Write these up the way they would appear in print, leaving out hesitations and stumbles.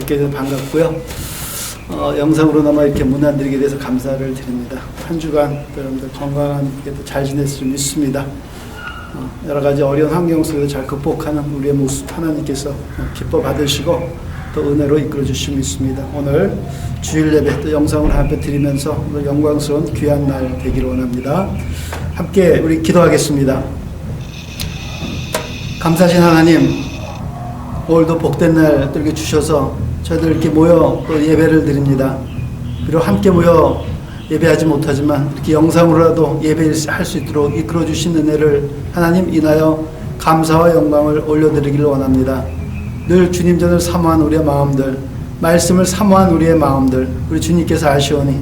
뵙게 돼서 반갑고요. 영상으로나마 이렇게 문안드리게 돼서 감사를 드립니다. 한 주간 여러분들 건강하게 잘 지냈을 줄 믿습니다. 여러 가지 어려운 환경 속에서 잘 극복하는 우리의 모습 하나님께서 기뻐 받으시고 또 은혜로 이끌어 주시고 믿습니다. 오늘 주일 예배 또 영상으로 함께 드리면서 오늘 영광스러운 귀한 날 되기를 원합니다. 함께 우리 기도하겠습니다. 감사하신 하나님, 오늘도 복된 날 이렇게 주셔서 저희들 이렇게 모여 또 예배를 드립니다. 비록 함께 모여 예배하지 못하지만 이렇게 영상으로라도 예배를 할 수 있도록 이끌어 주신 은혜를 하나님 인하여 감사와 영광을 올려드리기를 원합니다. 늘 주님 전을 사모한 우리의 마음들, 말씀을 사모한 우리의 마음들, 우리 주님께서 아시오니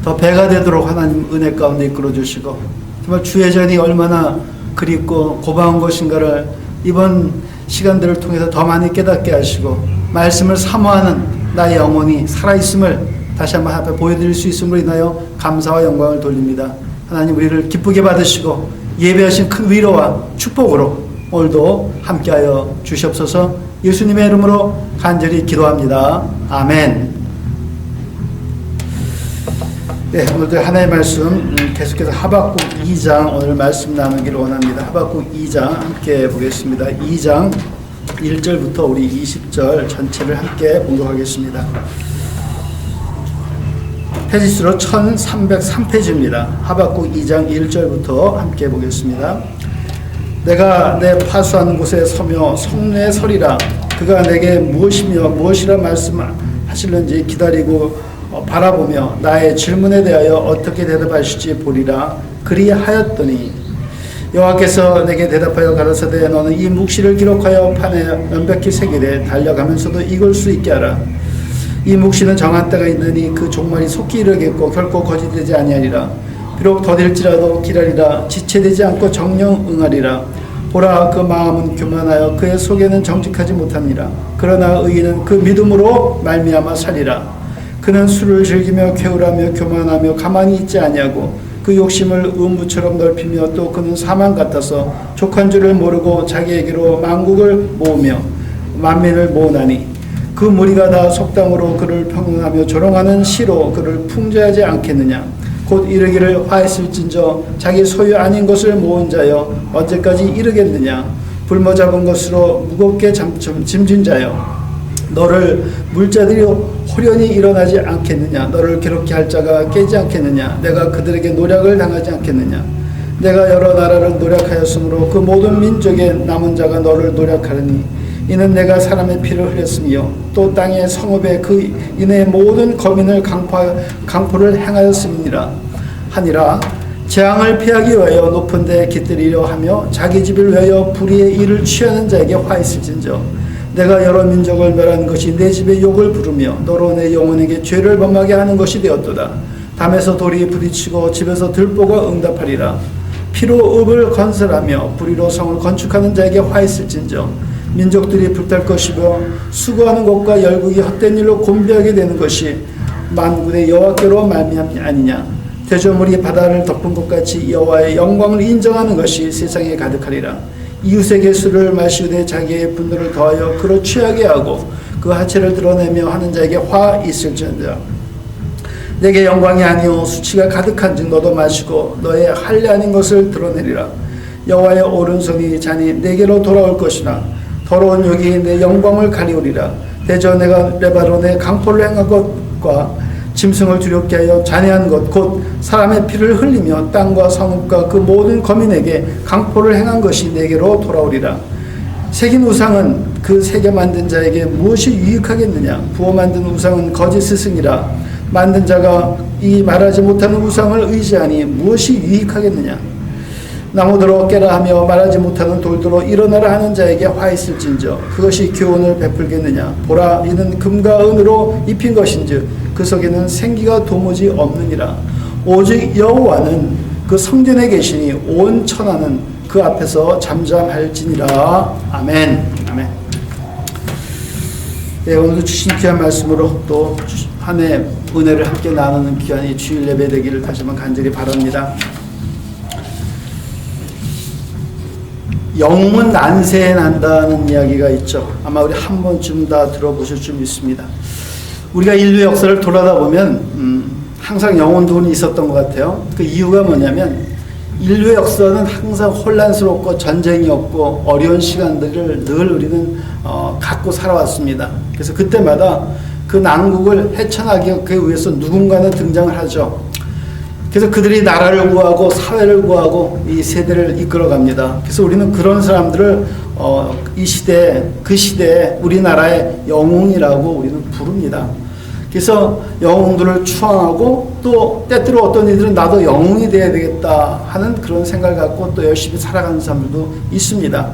더 배가 되도록 하나님 은혜 가운데 이끌어 주시고, 정말 주의 전이 얼마나 그립고 고마운 것인가를 이번 시간들을 통해서 더 많이 깨닫게 하시고, 말씀을 사모하는 나의 영혼이 살아있음을 다시 한번 앞에 보여드릴 수 있음으로 인하여 감사와 영광을 돌립니다. 하나님, 우리를 기쁘게 받으시고 예배하신 큰 위로와 축복으로 오늘도 함께하여 주시옵소서. 예수님의 이름으로 간절히 기도합니다. 아멘. 네, 오늘도 하나의 말씀 계속해서 하박국 2장 오늘 말씀 나누기를 원합니다. 하박국 2장 함께 보겠습니다. 2장 1절부터 우리 20절 전체를 함께 봉독하겠습니다. 페이지수로 1303페이지입니다. 하박국 2장 1절부터 함께 보겠습니다. 내가 내 파수한 곳에 서며 성내에 서리라. 그가 내게 무엇이며 무엇이라 말씀하실는지 기다리고 바라보며 나의 질문에 대하여 어떻게 대답하실지 보리라. 그리하였더니 여호와께서 내게 대답하여 가라사대 너는 이 묵시를 기록하여 판에 명백히 새기되 달려가면서도 읽을 수 있게 하라. 이 묵시는 정한 때가 있느니 그 종말이 속히 이르겠고 결코 거짓되지 아니하리라. 비록 더딜지라도 기다리라. 지체되지 않고 정령 응하리라. 보라, 그 마음은 교만하여 그의 속에는 정직하지 못하니라. 그러나 의인은 그 믿음으로 말미암아 살리라. 그는 술을 즐기며 쾌우라며 교만하며 가만히 있지 아니하고 그 욕심을 음부처럼 넓히며 또 그는 사망 같아서 족한 줄을 모르고 자기에게로 만국을 모으며 만민을 모으나니 그 무리가 다 속담으로 그를 평론하며 조롱하는 시로 그를 풍자하지 않겠느냐. 곧 이르기를 화했을진저 자기 소유 아닌 것을 모은 자여 언제까지 이르겠느냐. 굶어 잡은 것으로 무겁게 짐진 자여 너를 물자들이 호련히 일어나지 않겠느냐. 너를 괴롭게 할 자가 깨지 않겠느냐. 내가 그들에게 노략을 당하지 않겠느냐. 내가 여러 나라를 노략하였으므로 그 모든 민족의 남은 자가 너를 노략하리니 이는 내가 사람의 피를 흘렸으며 또 땅의 성읍에 그 인의 모든 거민을 강포를 행하였음이니라 하니라. 재앙을 피하기 위하여 높은 데 깃들이려 하며 자기 집을 위하여 불의의 일을 취하는 자에게 화있을진저 내가 여러 민족을 멸한 것이 내 집에 욕을 부르며 너로 내 영혼에게 죄를 범하게 하는 것이 되었도다. 담에서 돌이 부딪히고 집에서 들보가 응답하리라. 피로 읍을 건설하며 불의로 성을 건축하는 자에게 화있을진저 민족들이 불탈 것이며 수고하는 것과 열국이 헛된 일로 곤비하게 되는 것이 만군의 여호와께로 말미암이 아니냐. 대조물이 바다를 덮은 것 같이 여호와의 영광을 인정하는 것이 세상에 가득하리라. 이웃에게 술을 마시되 자기의 분노를 더하여 그로 취하게 하고 그 하체를 드러내며 하는 자에게 화 있을지어다. 내게 영광이 아니오 수치가 가득한즉 너도 마시고 너의 할례 아닌 것을 드러내리라. 여호와의 오른손이 자니 내게로 돌아올 것이나 더러운 욕이 내 영광을 가리우리라. 대저 내가 레바논에 강포를 행한 것과 짐승을 두렵게 하여 잔해한 것 곧 사람의 피를 흘리며 땅과 성읍과 그 모든 거민에게 강포를 행한 것이 내게로 돌아오리라. 새긴 우상은 그 새겨 만든 자에게 무엇이 유익하겠느냐. 부어 만든 우상은 거짓 스승이라. 만든 자가 이 말하지 못하는 우상을 의지하니 무엇이 유익하겠느냐. 나무더러 깨라 하며 말하지 못하는 돌더러 일어나라 하는 자에게 화있을진저 그것이 교훈을 베풀겠느냐. 보라, 이는 금과 은으로 입힌 것인즉 그 속에는 생기가 도무지 없느니라. 오직 여호와는 그 성전에 계시니 온 천하는 그 앞에서 잠잠할지니라. 아멘. 아멘. 네, 오늘도 주신 귀한 말씀으로 또 한 해 은혜를 함께 나누는 귀한 이 주일 예배 되기를 다시 한번 간절히 바랍니다. 영웅은 난세에 난다는 이야기가 있죠. 아마 우리 한 번쯤 다 들어보실 줄 믿습니다. 우리가 인류 역사를 돌아다 보면 항상 영혼론이 있었던 것 같아요. 그 이유가 뭐냐면 인류 역사는 항상 혼란스럽고 전쟁이 없고 어려운 시간들을 늘 우리는 갖고 살아왔습니다. 그래서 그때마다 그 난국을 헤쳐나가기 위해서 누군가는 등장을 하죠. 그래서 그들이 나라를 구하고 사회를 구하고 이 세대를 이끌어갑니다. 그래서 우리는 그런 사람들을 이 시대에, 그 시대에 우리나라의 영웅이라고 우리는 부릅니다. 그래서 영웅들을 추앙하고 또 때때로 어떤 이들은 나도 영웅이 돼야 되겠다 하는 그런 생각을 갖고 또 열심히 살아가는 사람들도 있습니다.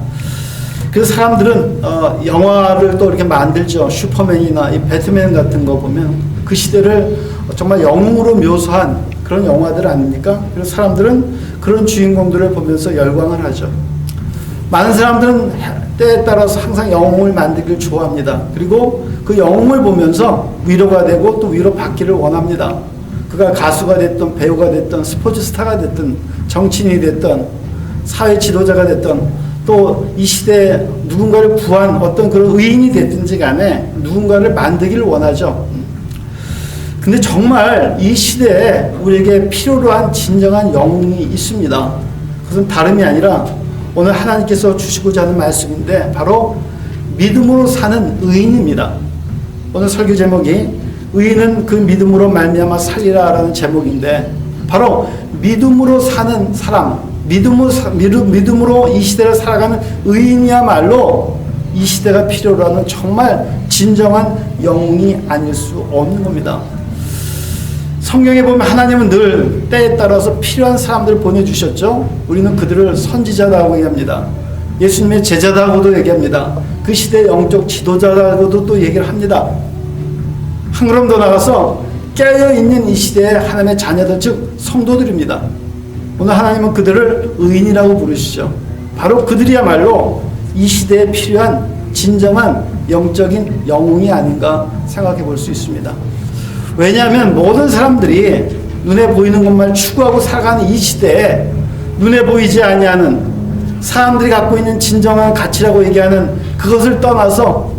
그래서 사람들은 영화를 또 이렇게 만들죠. 슈퍼맨이나 이 배트맨 같은 거 보면 그 시대를 정말 영웅으로 묘사한 그런 영화들 아닙니까? 그래서 사람들은 그런 주인공들을 보면서 열광을 하죠. 많은 사람들은 때에 따라서 항상 영웅을 만들기를 좋아합니다. 그리고 그 영웅을 보면서 위로가 되고 또 위로받기를 원합니다. 그가 가수가 됐든 배우가 됐든 스포츠 스타가 됐든 정치인이 됐든 사회 지도자가 됐든 또 이 시대에 누군가를 구한 어떤 그런 의인이 됐든지 간에 누군가를 만들기를 원하죠. 근데 정말 이 시대에 우리에게 필요로 한 진정한 영웅이 있습니다. 그것은 다름이 아니라 오늘 하나님께서 주시고자 하는 말씀인데 바로 믿음으로 사는 의인입니다. 오늘 설교 제목이 의인은 그 믿음으로 말미암아 살리라 라는 제목인데 바로 믿음으로 사는 사람, 믿음으로 이 시대를 살아가는 의인이야말로 이 시대가 필요로 하는 정말 진정한 영웅이 아닐 수 없는 겁니다. 성경에 보면 하나님은 늘 때에 따라서 필요한 사람들을 보내주셨죠. 우리는 그들을 선지자라고 얘기합니다. 예수님의 제자라고도 얘기합니다. 그 시대의 영적 지도자라고도 또 얘기를 합니다. 한 걸음 더 나가서 깨어있는 이 시대의 하나님의 자녀들 즉 성도들입니다. 오늘 하나님은 그들을 의인이라고 부르시죠. 바로 그들이야말로 이 시대에 필요한 진정한 영적인 영웅이 아닌가 생각해 볼 수 있습니다. 왜냐하면 모든 사람들이 눈에 보이는 것만 추구하고 살아가는 이 시대에 눈에 보이지 아니하는 사람들이 갖고 있는 진정한 가치라고 얘기하는 그것을 떠나서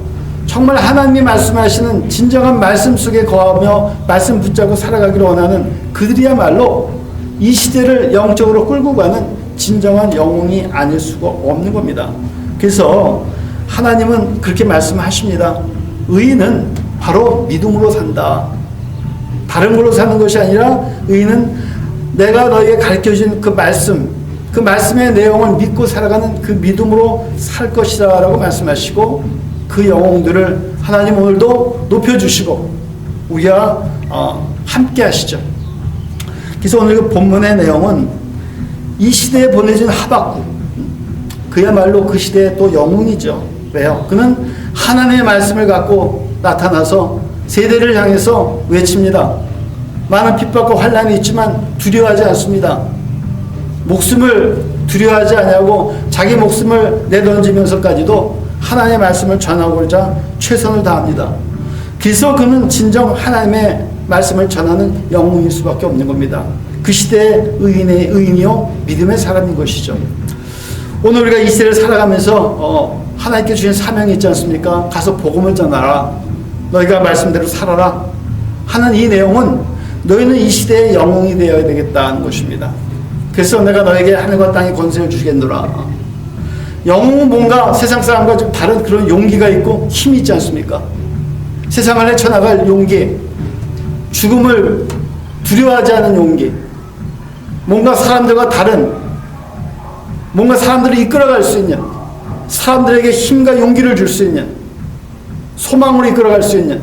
정말 하나님이 말씀하시는 진정한 말씀 속에 거하며 말씀 붙잡고 살아가기를 원하는 그들이야말로 이 시대를 영적으로 끌고 가는 진정한 영웅이 아닐 수가 없는 겁니다. 그래서 하나님은 그렇게 말씀하십니다. 의인은 바로 믿음으로 산다. 다른 걸로 사는 것이 아니라 의인은 내가 너에게 가르쳐준 그 말씀의 내용을 믿고 살아가는 그 믿음으로 살 것이다 라고 말씀하시고 그 영웅들을 하나님 오늘도 높여주시고 우리와 함께 하시죠. 그래서 오늘 그 본문의 내용은 이 시대에 보내진 하박국, 그야말로 그 시대의 또 영웅이죠. 왜요? 그는 하나님의 말씀을 갖고 나타나서 세대를 향해서 외칩니다. 많은 핍박과 환난이 있지만 두려워하지 않습니다. 목숨을 두려워하지 않냐고 자기 목숨을 내던지면서까지도 하나님의 말씀을 전하고자 최선을 다합니다. 그래서 그는 진정 하나님의 말씀을 전하는 영웅일 수밖에 없는 겁니다. 그 시대의 의인이요 믿음의 사람인 것이죠. 오늘 우리가 이 시대를 살아가면서 하나님께 주신 사명이 있지 않습니까? 가서 복음을 전하라. 너희가 말씀대로 살아라 하는 이 내용은 너희는 이 시대의 영웅이 되어야 되겠다는 것입니다. 그래서 내가 너에게 하늘과 땅의 권세를 주겠노라. 영웅은 뭔가 세상 사람과 좀 다른 그런 용기가 있고 힘이 있지 않습니까? 세상을 헤쳐나갈 용기, 죽음을 두려워하지 않은 용기, 뭔가 사람들과 다른, 뭔가 사람들을 이끌어갈 수 있는, 사람들에게 힘과 용기를 줄 수 있는, 소망으로 이끌어갈 수 있는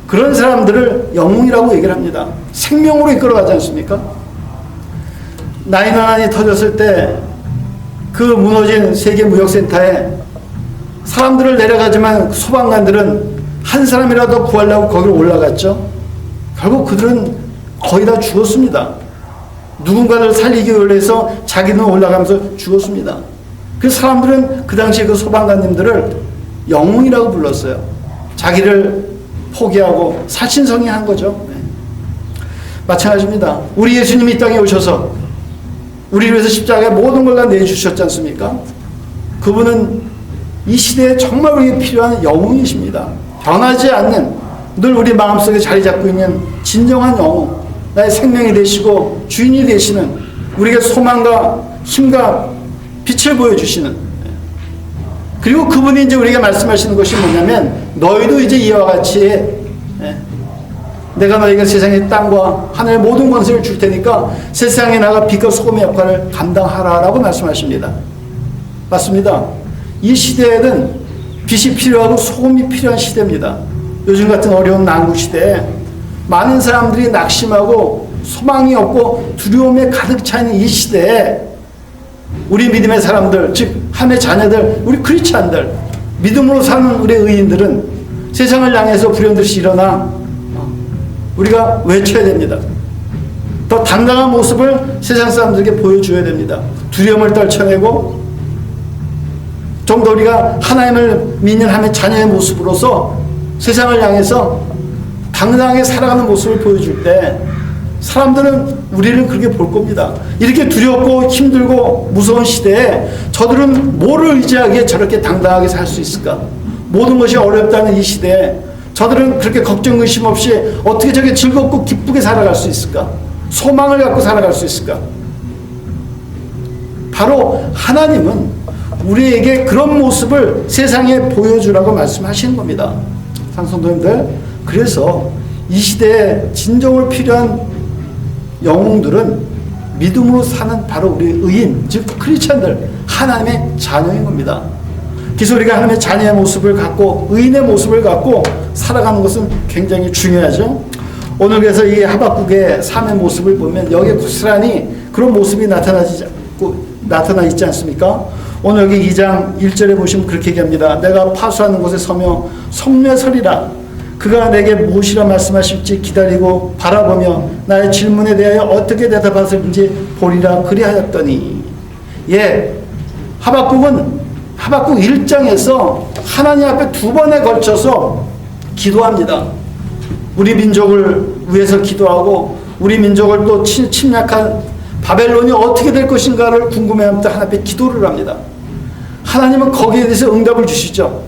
그런 사람들을 영웅이라고 얘기를 합니다. 생명으로 이끌어가지 않습니까? 9/11이 터졌을 때 그 무너진 세계무역센터에 사람들을 내려가지만 소방관들은 한 사람이라도 구하려고 거기로 올라갔죠. 결국 그들은 거의 다 죽었습니다. 누군가를 살리기 위해서 자기는 올라가면서 죽었습니다. 그 사람들은 그 당시에 그 소방관님들을 영웅이라고 불렀어요. 자기를 포기하고 사신성의한 거죠. 마찬가지입니다. 우리 예수님이 이 땅에 오셔서 우리를 위해서 십자가에 모든 걸 다 내주셨지 않습니까? 그분은 이 시대에 정말 우리에게 필요한 영웅이십니다. 변하지 않는, 늘 우리 마음속에 자리 잡고 있는 진정한 영웅, 나의 생명이 되시고 주인이 되시는, 우리에게 소망과 힘과 빛을 보여주시는, 그리고 그분이 이제 우리에게 말씀하시는 것이 뭐냐면, 너희도 이제 이와 같이 내가 너희에게 세상의 땅과 하늘의 모든 권세를 줄 테니까 세상에 나가 빛과 소금의 역할을 감당하라라고 말씀하십니다. 맞습니다. 이 시대에는 빛이 필요하고 소금이 필요한 시대입니다. 요즘 같은 어려운 난국 시대에 많은 사람들이 낙심하고 소망이 없고 두려움에 가득 차 있는 이 시대에 우리 믿음의 사람들, 즉 하나님의 자녀들, 우리 크리스찬들, 믿음으로 사는 우리 의인들은 세상을 향해서 불현듯이 일어나 우리가 외쳐야 됩니다. 더 당당한 모습을 세상 사람들에게 보여줘야 됩니다. 두려움을 떨쳐내고 좀 더 우리가 하나님을 믿는 하나님의 자녀의 모습으로서 세상을 향해서 당당하게 살아가는 모습을 보여줄 때 사람들은 우리를 그렇게 볼 겁니다. 이렇게 두렵고 힘들고 무서운 시대에 저들은 뭐를 의지하기에 저렇게 당당하게 살 수 있을까? 모든 것이 어렵다는 이 시대에 저들은 그렇게 걱정 의심 없이 어떻게 저게 즐겁고 기쁘게 살아갈 수 있을까? 소망을 갖고 살아갈 수 있을까? 바로 하나님은 우리에게 그런 모습을 세상에 보여주라고 말씀하시는 겁니다. 상성도님들, 그래서 이 시대에 진정으로 필요한 영웅들은 믿음으로 사는 바로 우리 의인, 즉 크리스찬들, 하나님의 자녀인 겁니다. 그래서 우리가 하나님의 자녀의 모습을 갖고 의인의 모습을 갖고 살아가는 것은 굉장히 중요하죠. 오늘 그래서 이 하박국의 삶의 모습을 보면 여기에 고스란히 그런 모습이 나타나 있지 않습니까? 오늘 여기 2장 1절에 보시면 그렇게 얘기합니다. 내가 파수하는 곳에 서며 성내에 서리라. 그가 내게 무엇이라 말씀하실지 기다리고 바라보며 나의 질문에 대하여 어떻게 대답하실지 보리라 그리하였더니, 하박국 1장에서 하나님 앞에 2번에 걸쳐서 기도합니다. 우리 민족을 위해서 기도하고 우리 민족을 또 침략한 바벨론이 어떻게 될 것인가를 궁금해하면서 하나님 앞에 기도를 합니다. 하나님은 거기에 대해서 응답을 주시죠.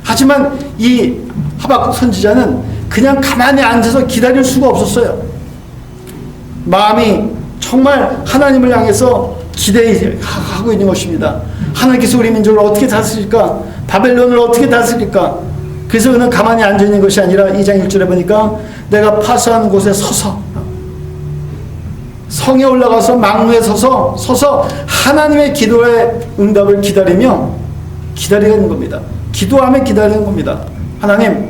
하지만 이 하박국 선지자는 그냥 가만히 앉아서 기다릴 수가 없었어요. 마음이 정말 하나님을 향해서 기대하고 있는 것입니다. 하나님께서 우리 민족을 어떻게 다스릴까? 바벨론을 어떻게 다스릴까? 그래서 그는 가만히 앉아있는 것이 아니라 2장 1절에 보니까 내가 파수하는 곳에 서서, 성에 올라가서 망루에 서서 하나님의 기도의 응답을 기다리는 겁니다. 기도하며 기다리는 겁니다. 하나님,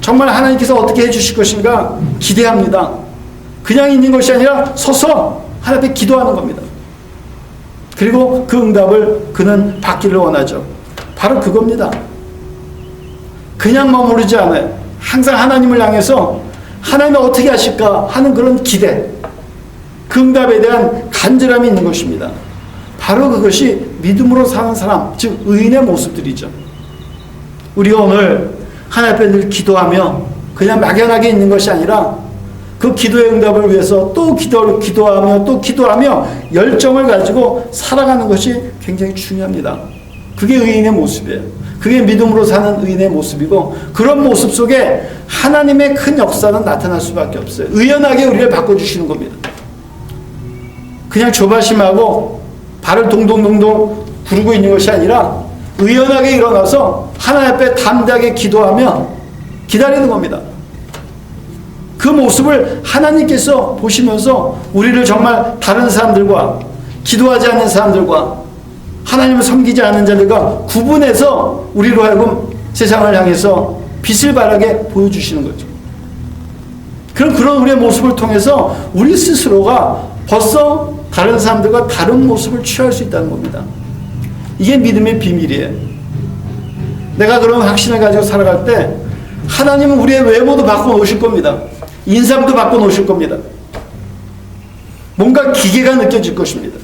정말 하나님께서 어떻게 해주실 것인가 기대합니다. 그냥 있는 것이 아니라 서서 하나님 앞에 기도하는 겁니다. 그리고 그 응답을 그는 받기를 원하죠. 바로 그겁니다. 그냥 머무르지 않아요. 항상 하나님을 향해서 하나님이 어떻게 하실까 하는 그런 기대, 그 응답에 대한 간절함이 있는 것입니다. 바로 그것이 믿음으로 사는 사람, 즉 의인의 모습들이죠. 우리가 오늘 하나님 앞에 늘 기도하며 그냥 막연하게 있는 것이 아니라 그 기도의 응답을 위해서 또 기도하며 열정을 가지고 살아가는 것이 굉장히 중요합니다. 그게 의인의 모습이에요. 그게 믿음으로 사는 의인의 모습이고, 그런 모습 속에 하나님의 큰 역사는 나타날 수밖에 없어요. 의연하게 우리를 바꿔주시는 겁니다. 그냥 조바심하고 발을 동동동동 구르고 있는 것이 아니라 의연하게 일어나서 하나님 앞에 담대하게 기도하며 기다리는 겁니다. 그 모습을 하나님께서 보시면서 우리를 정말 다른 사람들과, 기도하지 않는 사람들과 하나님을 섬기지 않는 자들과 구분해서 우리로 하여금 세상을 향해서 빛을 발하게 보여주시는 거죠. 그런 우리의 모습을 통해서 우리 스스로가 벌써 다른 사람들과 다른 모습을 취할 수 있다는 겁니다. 이게 믿음의 비밀이에요. 내가 그런 확신을 가지고 살아갈 때 하나님은 우리의 외모도 바꿔놓으실 겁니다. 인상도 바꿔놓으실 겁니다. 뭔가 기계가 느껴질 것입니다.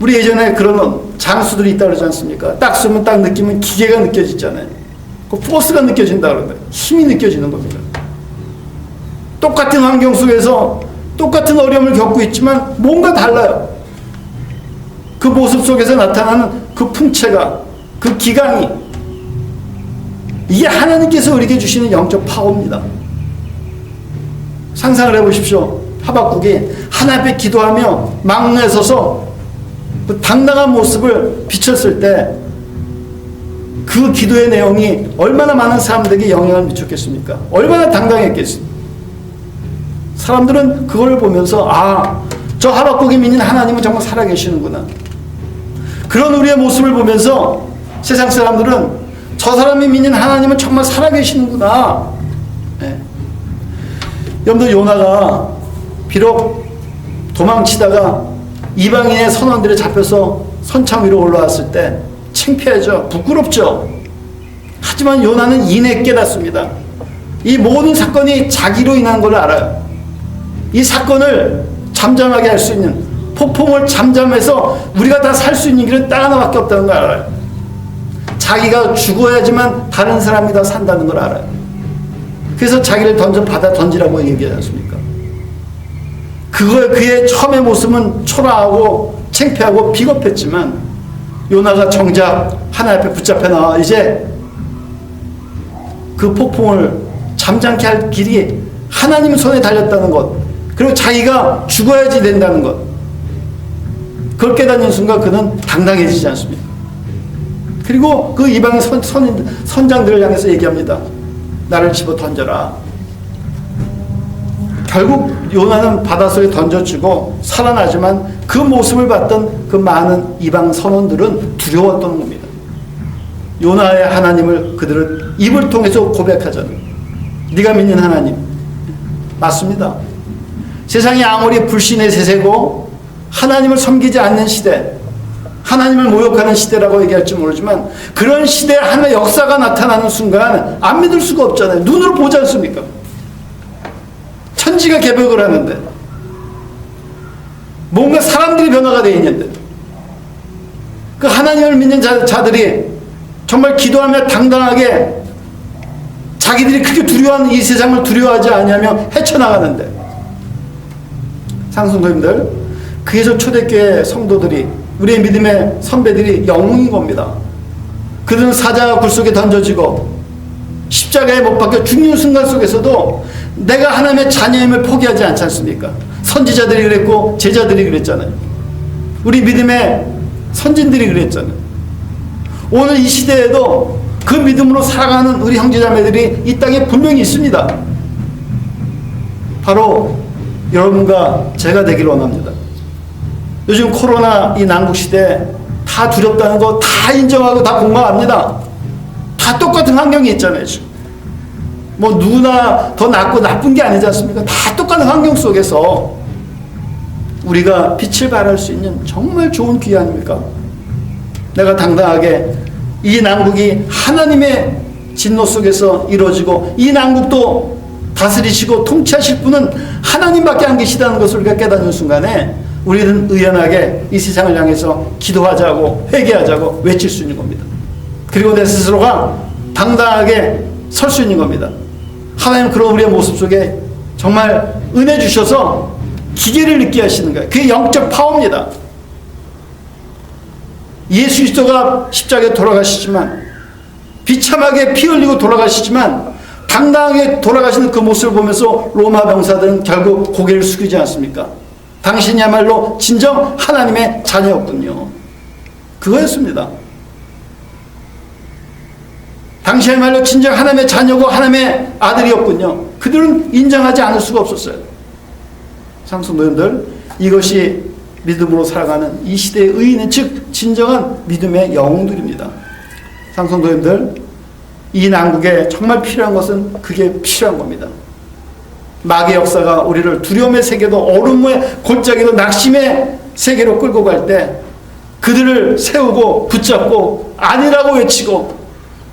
우리 예전에 그런 장수들이 있다고 그러지 않습니까? 딱 쓰면 딱 느끼면 기계가 느껴지잖아요. 그 포스가 느껴진다 그러면 힘이 느껴지는 겁니다. 똑같은 환경 속에서 똑같은 어려움을 겪고 있지만 뭔가 달라요. 그 모습 속에서 나타나는 그 풍채가, 그 기강이, 이게 하나님께서 우리에게 주시는 영적 파워입니다. 상상을 해보십시오. 하박국이 하나님 앞에 기도하며 망루에 서서 그 당당한 모습을 비쳤을 때 그 기도의 내용이 얼마나 많은 사람들에게 영향을 미쳤겠습니까? 얼마나 당당했겠습니까? 사람들은 그걸 보면서 저 하박국이 믿는 하나님은 정말 살아계시는구나. 그런 우리의 모습을 보면서 세상 사람들은 저 사람이 믿는 하나님은 정말 살아계시는구나. 네. 여러분들, 요나가 비록 도망치다가 이방인의 선원들에 잡혀서 선창 위로 올라왔을 때 창피하죠. 부끄럽죠. 하지만 요나는 이내 깨닫습니다. 이 모든 사건이 자기로 인한 걸 알아요. 이 사건을 잠잠하게 할 수 있는, 폭풍을 잠잠해서 우리가 다 살 수 있는 길은 딱 하나밖에 없다는 걸 알아요. 자기가 죽어야지만 다른 사람이 다 산다는 걸 알아요. 그래서 자기를 바다 던지라고 얘기하지 않습니까? 그의 처음의 모습은 초라하고 창피하고 비겁했지만 요나가 정작 하나님 앞에 붙잡혀 나와 이제 그 폭풍을 잠잠케 할 길이 하나님 손에 달렸다는 것, 그리고 자기가 죽어야지 된다는 것, 그걸 깨닫는 순간 그는 당당해지지 않습니까? 그리고 그 이방의 선장들을 향해서 얘기합니다. 나를 집어 던져라. 결국 요나는 바닷속에 던져지고 살아나지만 그 모습을 봤던 그 많은 이방 선원들은 두려웠던 겁니다. 요나의 하나님을 그들은 입을 통해서 고백하잖아요. 네가 믿는 하나님 맞습니다. 세상이 아무리 불신의 세세고 하나님을 섬기지 않는 시대, 하나님을 모욕하는 시대라고 얘기할지 모르지만 그런 시대에 하나님의 역사가 나타나는 순간 안 믿을 수가 없잖아요. 눈으로 보지 않습니까? 천지가 개벽을 하는데, 뭔가 사람들이 변화가 되어 있는데, 그 하나님을 믿는 자들이 정말 기도하며 당당하게 자기들이 그렇게 두려워하는 이 세상을 두려워하지 않으며 헤쳐나가는데, 상승도님들, 그래서 초대교회 성도들이, 우리의 믿음의 선배들이 영웅인 겁니다. 그들은 사자가 굴 속에 던져지고 십자가에 못 박혀 죽는 순간 속에서도 내가 하나님의 자녀임을 포기하지 않지 않습니까? 선지자들이 그랬고 제자들이 그랬잖아요. 우리 믿음의 선진들이 그랬잖아요. 오늘 이 시대에도 그 믿음으로 살아가는 우리 형제자매들이 이 땅에 분명히 있습니다. 바로 여러분과 제가 되길 원합니다. 요즘 코로나 이 난국시대에 다 두렵다는 거 다 인정하고 다 공감합니다. 다 똑같은 환경이 있잖아요. 뭐 누구나 더 낫고 나쁜 게 아니지 않습니까? 다 똑같은 환경 속에서 우리가 빛을 발할 수 있는 정말 좋은 기회 아닙니까? 내가 당당하게 이 난국이 하나님의 진노 속에서 이루어지고 이 난국도 다스리시고 통치하실 분은 하나님밖에 안 계시다는 것을 우리가 깨닫는 순간에 우리는 의연하게 이 세상을 향해서 기도하자고 회개하자고 외칠 수 있는 겁니다. 그리고 내 스스로가 당당하게 설 수 있는 겁니다. 하나님 그런 우리의 모습 속에 정말 은혜 주셔서 기계를 느끼게 하시는 거예요. 그게 영적 파워입니다. 예수 그리스도가 십자가에 돌아가시지만 비참하게 피 흘리고 돌아가시지만 당당하게 돌아가시는 그 모습을 보면서 로마 병사들은 결국 고개를 숙이지 않습니까? 당신이야말로 진정 하나님의 자녀였군요. 그거였습니다. 당시야말로 진정 하나님의 자녀고 하나님의 아들이었군요. 그들은 인정하지 않을 수가 없었어요. 상승도님들, 이것이 믿음으로 살아가는 이 시대의 의인은 즉 진정한 믿음의 영웅들입니다. 상승도님들, 이 난국에 정말 필요한 것은 그게 필요한 겁니다. 마귀의 역사가 우리를 두려움의 세계도 어둠의 골짜기도 낙심의 세계로 끌고 갈 때 그들을 세우고 붙잡고 아니라고 외치고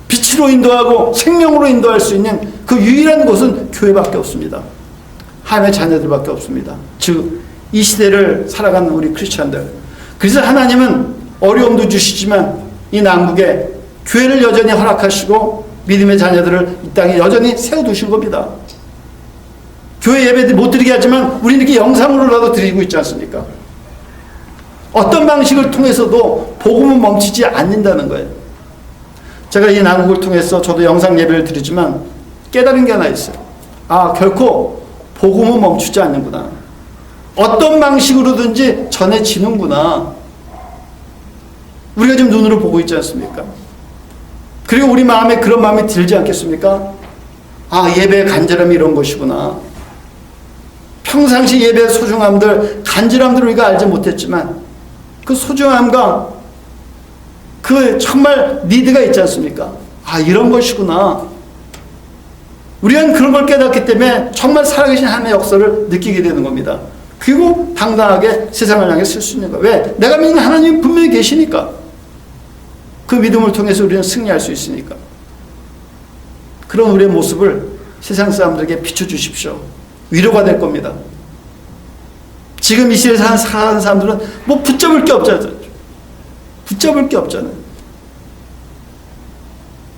빛으로 인도하고 생명으로 인도할 수 있는 그 유일한 곳은 교회밖에 없습니다. 하나님의 자녀들밖에 없습니다. 즉 이 시대를 살아가는 우리 크리스찬들. 그래서 하나님은 어려움도 주시지만 이 난국에 교회를 여전히 허락하시고 믿음의 자녀들을 이 땅에 여전히 세워두신 겁니다. 교회 예배 못 드리게 하지만 우리는 이렇게 영상으로라도 드리고 있지 않습니까? 어떤 방식을 통해서도 복음은 멈추지 않는다는 거예요. 제가 이 난국을 통해서 저도 영상 예배를 드리지만 깨달은 게 하나 있어요. 아, 결코 복음은 멈추지 않는구나. 어떤 방식으로든지 전해지는구나. 우리가 지금 눈으로 보고 있지 않습니까? 그리고 우리 마음에 그런 마음이 들지 않겠습니까? 아, 예배의 간절함이 이런 것이구나. 평상시 예배의 소중함들, 간절함들을 우리가 알지 못했지만 그 소중함과 그 정말 니드가 있지 않습니까? 아, 이런 것이구나. 우리는 그런 걸 깨닫기 때문에 정말 살아계신 하나님의 역사를 느끼게 되는 겁니다. 그리고 당당하게 세상을 향해 쓸 수 있는 거예요. 왜? 내가 믿는 하나님이 분명히 계시니까. 그 믿음을 통해서 우리는 승리할 수 있으니까. 그런 우리의 모습을 세상 사람들에게 비춰주십시오. 위로가 될 겁니다. 지금 이 시대에 사는 사람들은 뭐 붙잡을 게 없잖아요. 붙잡을 게 없잖아요.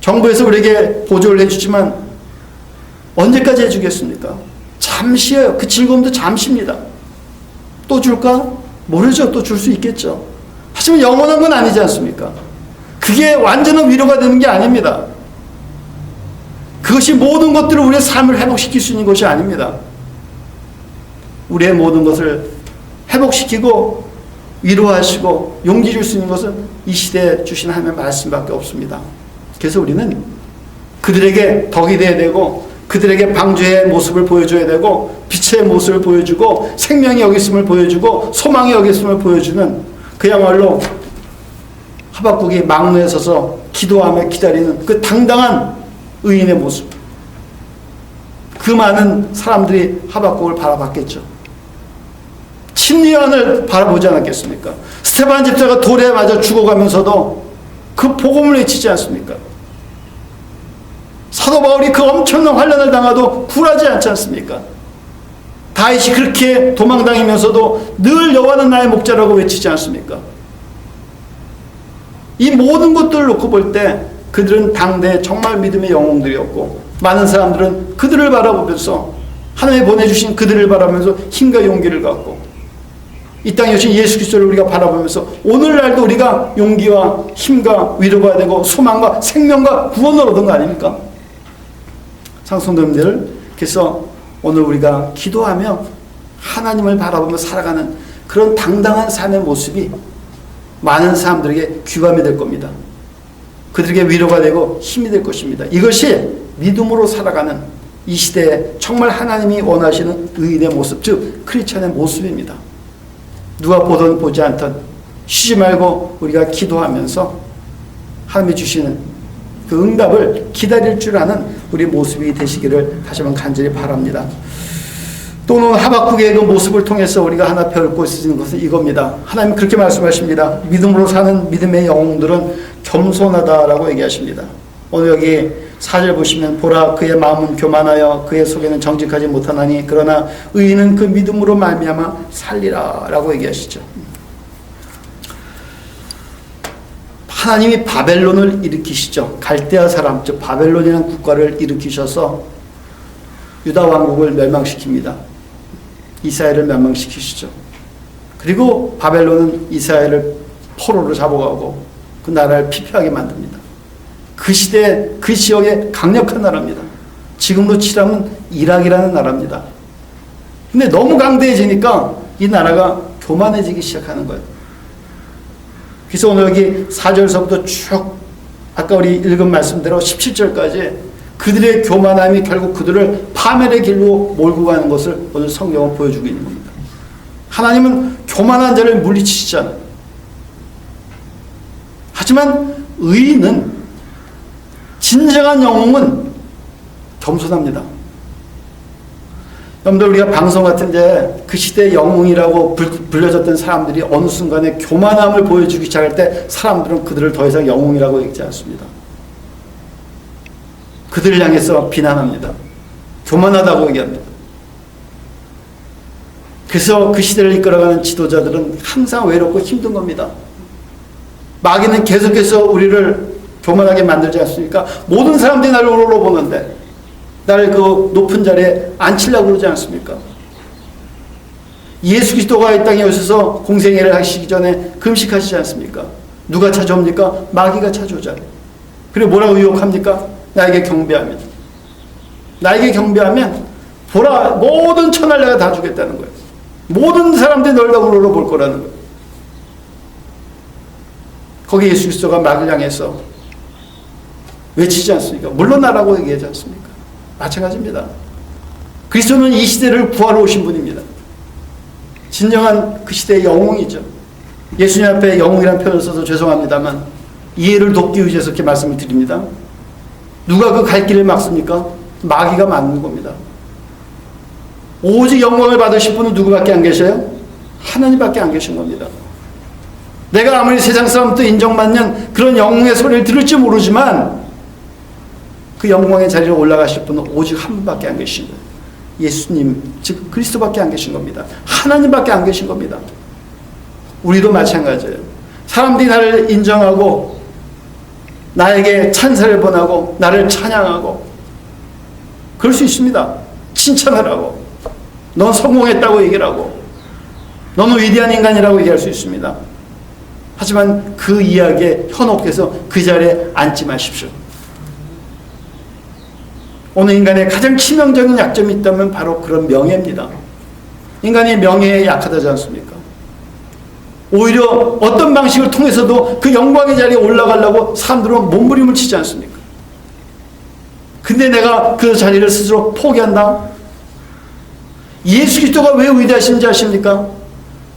정부에서 우리에게 보조를 해주지만 언제까지 해주겠습니까? 잠시예요. 그 즐거움도 잠시입니다. 또 줄까? 모르죠. 또 줄 수 있겠죠. 하지만 영원한 건 아니지 않습니까? 그게 완전한 위로가 되는 게 아닙니다. 그것이 모든 것들을 우리의 삶을 회복시킬 수 있는 것이 아닙니다. 우리의 모든 것을 회복시키고 위로하시고 용기 줄 수 있는 것은 이 시대에 주신 하나님의 말씀밖에 없습니다. 그래서 우리는 그들에게 덕이 되어야 되고 그들에게 방주의 모습을 보여줘야 되고 빛의 모습을 보여주고 생명이 여기 있음을 보여주고 소망이 여기 있음을 보여주는 그야말로 하박국이 망루에 서서 기도하며 기다리는 그 당당한 의인의 모습. 그 많은 사람들이 하박국을 바라봤겠죠. 침례요한을 바라보지 않았겠습니까? 스데반 집사가 돌에 맞아 죽어가면서도 그 복음을 외치지 않습니까? 사도 바울이 그 엄청난 환난을 당하도 굴하지 않지 않습니까? 다윗이 그렇게 도망다니면서도 늘 여호와는 나의 목자라고 외치지 않습니까? 이 모든 것들을 놓고 볼 때 그들은 당대에 정말 믿음의 영웅들이었고 많은 사람들은 그들을 바라보면서 하나님이 보내주신 그들을 바라보면서 힘과 용기를 갖고 이 땅에 오신 예수 그리스도를 우리가 바라보면서 오늘날도 우리가 용기와 힘과 위로가 되고 소망과 생명과 구원을 얻은 거 아닙니까? 상성도님들, 그래서 오늘 우리가 기도하며 하나님을 바라보며 살아가는 그런 당당한 삶의 모습이 많은 사람들에게 귀감이 될 겁니다. 그들에게 위로가 되고 힘이 될 것입니다. 이것이 믿음으로 살아가는 이 시대에 정말 하나님이 원하시는 의인의 모습, 즉 크리스찬의 모습입니다. 누가 보든 보지 않든 쉬지 말고 우리가 기도하면서 하나님이 주시는 그 응답을 기다릴 줄 아는 우리 모습이 되시기를 다시 한번 간절히 바랍니다. 또는 하박국의 그 모습을 통해서 우리가 하나 배울 수 있는 것은 이겁니다. 하나님 그렇게 말씀하십니다. 믿음으로 사는 믿음의 영웅들은 겸손하다라고 얘기하십니다. 오늘 여기 4절 보시면 보라 그의 마음은 교만하여 그의 속에는 정직하지 못하나니 그러나 의인은 그 믿음으로 말미암아 살리라 라고 얘기하시죠. 하나님이 바벨론을 일으키시죠. 갈대아 사람 즉 바벨론이라는 국가를 일으키셔서 유다 왕국을 멸망시킵니다. 이스라엘을 멸망시키시죠. 그리고 바벨론은 이스라엘을 포로로 잡아가고 그 나라를 피폐하게 만듭니다. 그 시대 그 지역의 강력한 나라입니다. 지금으로 치라면 이락이라는 나라입니다. 근데 너무 강대해지니까 이 나라가 교만해지기 시작하는 거예요. 그래서 오늘 여기 4절서부터 쭉 아까 우리 읽은 말씀대로 17절까지 그들의 교만함이 결국 그들을 파멸의 길로 몰고 가는 것을 오늘 성경은 보여주고 있는 겁니다. 하나님은 교만한 자를 물리치시잖아요. 하지만 의인은 진정한 영웅은 겸손합니다. 여러분들 우리가 방송 같은데 그 시대의 영웅이라고 불려졌던 사람들이 어느 순간에 교만함을 보여주기 시작할 때 사람들은 그들을 더 이상 영웅이라고 얘기하지 않습니다. 그들을 향해서 비난합니다. 교만하다고 얘기합니다. 그래서 그 시대를 이끌어가는 지도자들은 항상 외롭고 힘든 겁니다. 마귀는 계속해서 우리를 교만하게 만들지 않습니까? 모든 사람들이 나를 우러러 보는데 나를 그 높은 자리에 앉히려고 그러지 않습니까? 예수 그리스도가 이 땅에 오셔서 공생애를 하시기 전에 금식하시지 않습니까? 누가 찾아옵니까? 마귀가 찾아오잖아요. 그리고 뭐라고 유혹합니까? 나에게 경배하면. 나에게 경배하면 보라, 모든 천하를 내가 다 주겠다는 거예요. 모든 사람들이 널 다 우러러볼 거라는 거예요. 거기 예수 그리스도가 마귀를 향해서 외치지 않습니까? 물러나라고 얘기하지 않습니까? 마찬가지입니다. 그리스도는 이 시대를 구하러 오신 분입니다. 진정한 그 시대의 영웅이죠. 예수님 앞에 영웅이라는 표현을 써서 죄송합니다만 이해를 돕기 위해서 이렇게 말씀을 드립니다. 누가 그 갈 길을 막습니까? 마귀가 막는 겁니다. 오직 영광을 받으실 분은 누구밖에 안 계셔요? 하나님밖에 안 계신 겁니다. 내가 아무리 세상 사람도 인정받는 그런 영웅의 소리를 들을지 모르지만 그 영광의 자리에 올라가실 분은 오직 한 분밖에 안 계신 거예요. 예수님, 즉 그리스도밖에 안 계신 겁니다. 하나님밖에 안 계신 겁니다. 우리도 마찬가지예요. 사람들이 나를 인정하고 나에게 찬사를 번하고 나를 찬양하고 그럴 수 있습니다. 칭찬을 하고 넌 성공했다고 얘기를 하고 너는 위대한 인간이라고 얘기할 수 있습니다. 하지만 그 이야기에 현혹해서 그 자리에 앉지 마십시오. 오늘 인간의 가장 치명적인 약점이 있다면 바로 그런 명예입니다. 인간이 명예에 약하다지 않습니까? 오히려 어떤 방식을 통해서도 그 영광의 자리에 올라가려고 사람들은 몸부림을 치지 않습니까? 근데 내가 그 자리를 스스로 포기한다? 예수 그리스도가 왜 위대하신지 아십니까?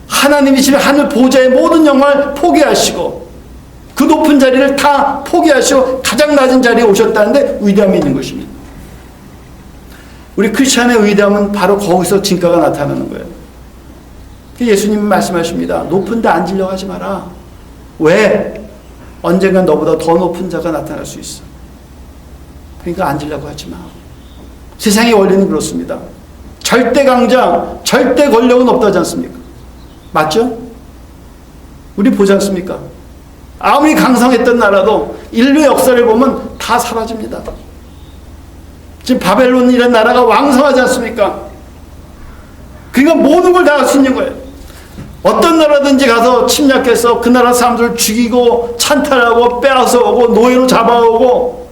하나님이신 하늘 보좌의 모든 영광을 포기하시고 그 높은 자리를 다 포기하시고 가장 낮은 자리에 오셨다는데 위대함이 있는 것입니다. 우리 크리스찬의 위대함은 바로 거기서 진가가 나타나는 거예요. 예수님은 말씀하십니다. 높은 데 앉으려고 하지 마라. 왜? 언젠간 너보다 더 높은 자가 나타날 수 있어. 그러니까 앉으려고 하지 마. 세상의 원리는 그렇습니다. 절대 강자, 절대 권력은 없다지 않습니까? 맞죠? 우리 보지 않습니까? 아무리 강성했던 나라도 인류의 역사를 보면 다 사라집니다. 지금 바벨론이라는 나라가 왕성하지 않습니까? 그러니까 모든 걸 다 할 수 있는 거예요. 어떤 나라든지 가서 침략해서 그 나라 사람들을 죽이고 찬탈하고 빼앗아오고 노예로 잡아오고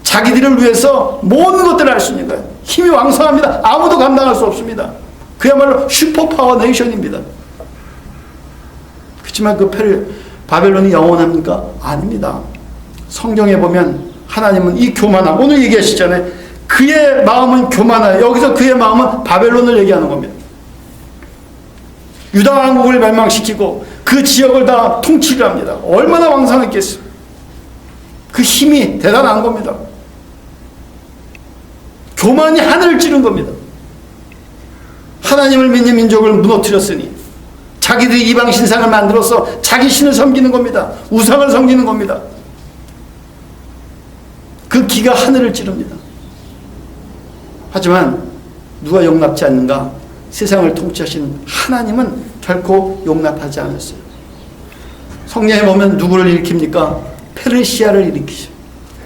자기들을 위해서 모든 것들을 할 수 있는 거예요. 힘이 왕성합니다. 아무도 감당할 수 없습니다. 그야말로 슈퍼파워 네이션입니다. 그렇지만 그 바벨론이 영원합니까? 아닙니다. 성경에 보면 하나님은 이 교만함, 오늘 얘기하시잖아요. 그의 마음은 교만하여. 여기서 그의 마음은 바벨론을 얘기하는 겁니다. 유다 왕국을 멸망시키고 그 지역을 다 통치를 합니다. 얼마나 왕성했겠어요. 그 힘이 대단한 겁니다. 교만이 하늘을 찌른 겁니다. 하나님을 믿는 민족을 무너뜨렸으니 자기들이 이방 신상을 만들어서 자기 신을 섬기는 겁니다. 우상을 섬기는 겁니다. 그 기가 하늘을 찌릅니다. 하지만 누가 용납지 않는가? 세상을 통치하신 하나님은 결코 용납하지 않았어요. 성경에 보면 누구를 일으킵니까? 페르시아를 일으키죠.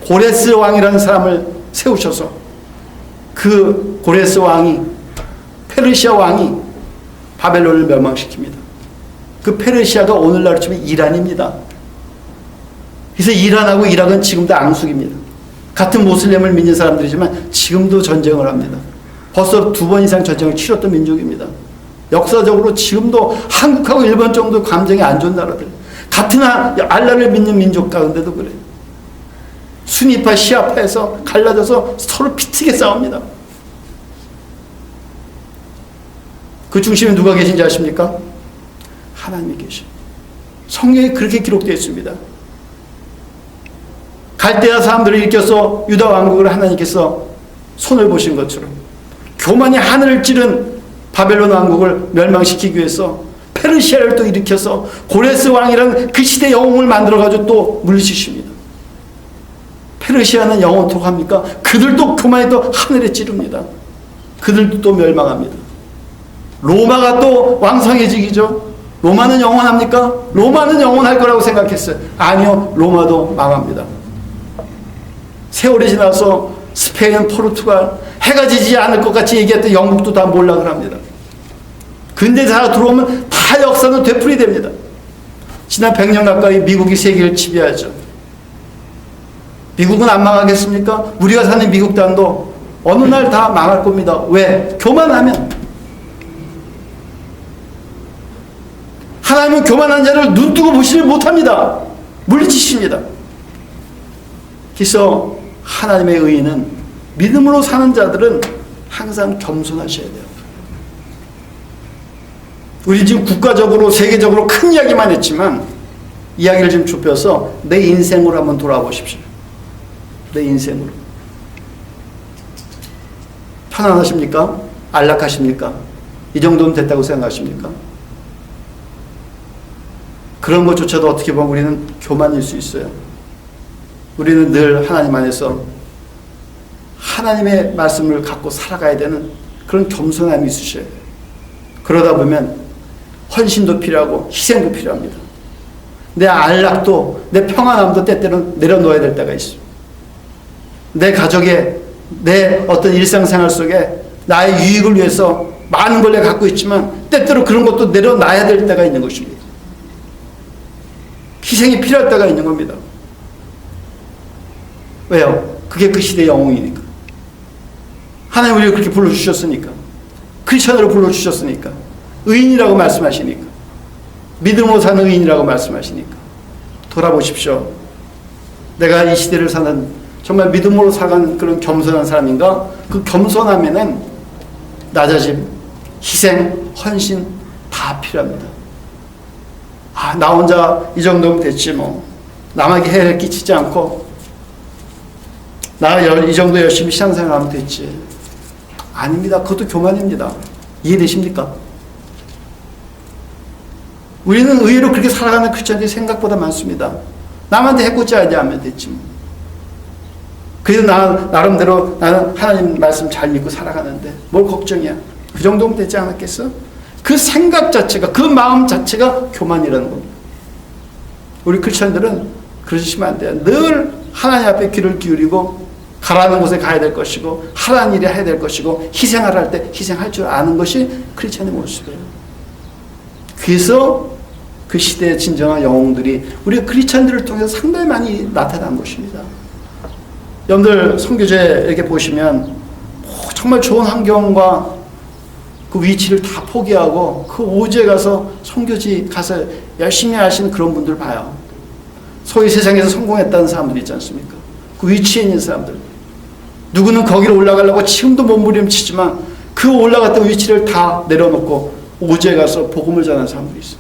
고레스 왕이라는 사람을 세우셔서 그 고레스 왕이, 페르시아 왕이 바벨론을 멸망시킵니다. 그 페르시아가 오늘날 치면 이란입니다. 그래서 이란하고 이락은 지금도 앙숙입니다. 같은 모슬렘을 믿는 사람들이지만 지금도 전쟁을 합니다. 벌써 2번 이상 전쟁을 치렀던 민족입니다. 역사적으로 지금도 한국하고 일본 정도 감정이 안 좋은 나라들, 같은 알라를 믿는 민족 가운데도 그래요. 순위파 시아파에서 갈라져서 서로 피튀게 싸웁니다. 그 중심에 누가 계신지 아십니까? 하나님이 계셔. 성경에 그렇게 기록되어 있습니다. 갈대아 사람들을 일으켜서 유다 왕국을 하나님께서 손을 보신 것처럼 교만이 하늘을 찌른 바벨론 왕국을 멸망시키기 위해서 페르시아를 또 일으켜서 고레스 왕이라는 그 시대 영웅을 만들어가지고 또 물리치십니다. 페르시아는 영원토록 합니까? 그들도 교만이 또 하늘에 찌릅니다. 그들도 또 멸망합니다. 로마가 또 왕성해지기죠. 로마는 영원합니까? 로마는 영원할 거라고 생각했어요. 아니요, 로마도 망합니다. 세월이 지나서 스페인, 포르투갈, 해가 지지 않을 것 같이 얘기했던 영국도 다 몰락을 합니다. 근대사가 들어오면 다 역사는 되풀이 됩니다. 지난 100년 가까이 미국이 세계를 지배하죠. 미국은 안 망하겠습니까? 우리가 사는 미국 땅도 어느 날 다 망할 겁니다. 왜? 교만하면. 하나님은 교만한 자를 눈뜨고 보시지 못합니다. 물리치십니다. 그래서 하나님의 의인은, 믿음으로 사는 자들은 항상 겸손하셔야 돼요. 우리 지금 국가적으로 세계적으로 큰 이야기만 했지만 이야기를 좀 좁혀서 내 인생으로 한번 돌아보십시오. 내 인생으로. 편안하십니까? 안락하십니까? 이 정도면 됐다고 생각하십니까? 그런 것조차도 어떻게 보면 우리는 교만일 수 있어요. 우리는 늘 하나님 안에서 하나님의 말씀을 갖고 살아가야 되는 그런 겸손함이 있으셔야 돼요. 그러다 보면 헌신도 필요하고 희생도 필요합니다. 내 안락도, 내 평안함도 때때로는 내려놓아야 될 때가 있어요. 내 가족의, 내 어떤 일상생활 속에 나의 유익을 위해서 많은 걸 내가 갖고 있지만 때때로 그런 것도 내려놔야 될 때가 있는 것입니다. 희생이 필요할 때가 있는 겁니다. 왜요? 그게 그 시대의 영웅이니까. 하나님 우리를 그렇게 불러주셨으니까. 크리스천으로 불러주셨으니까. 의인이라고 말씀하시니까. 믿음으로 사는 의인이라고 말씀하시니까. 돌아보십시오. 내가 이 시대를 사는 정말 믿음으로 살아가는 그런 겸손한 사람인가? 그 겸손함에는 낮아짐, 희생, 헌신 다 필요합니다. 아, 나 혼자 이 정도면 됐지 뭐. 남에게 해를 끼치지 않고 나 이 정도 열심히 신앙생활하면 됐지. 아닙니다. 그것도 교만입니다. 이해되십니까? 우리는 의외로 그렇게 살아가는 크리스천들이 생각보다 많습니다. 남한테 해코지 하면 됐지 뭐. 그래도 나름대로 나는 하나님 말씀 잘 믿고 살아가는데 뭘 걱정이야. 그 정도면 되지 않았겠어? 그 생각 자체가, 그 마음 자체가 교만이라는 겁니다. 우리 크리스천들은 그러시면 안 돼요. 늘 하나님 앞에 귀를 기울이고 가라는 곳에 가야 될 것이고 하라는 일을 해야 될 것이고 희생하라 할 때 희생할 줄 아는 것이 크리스천의 모습이에요. 그래서 그 시대의 진정한 영웅들이 우리 크리스천들을 통해서 상당히 많이 나타난 것입니다. 여러분들 선교제 이렇게 보시면 정말 좋은 환경과 그 위치를 다 포기하고 그 오지에 가서 선교지 가서 열심히 하시는 그런 분들 봐요. 소위 세상에서 성공했다는 사람들 있지 않습니까? 그 위치에 있는 사람들. 누구는 거기로 올라가려고 지금도 몸부림치지만 그 올라갔던 위치를 다 내려놓고 오지에 가서 복음을 전하는 사람들이 있어요.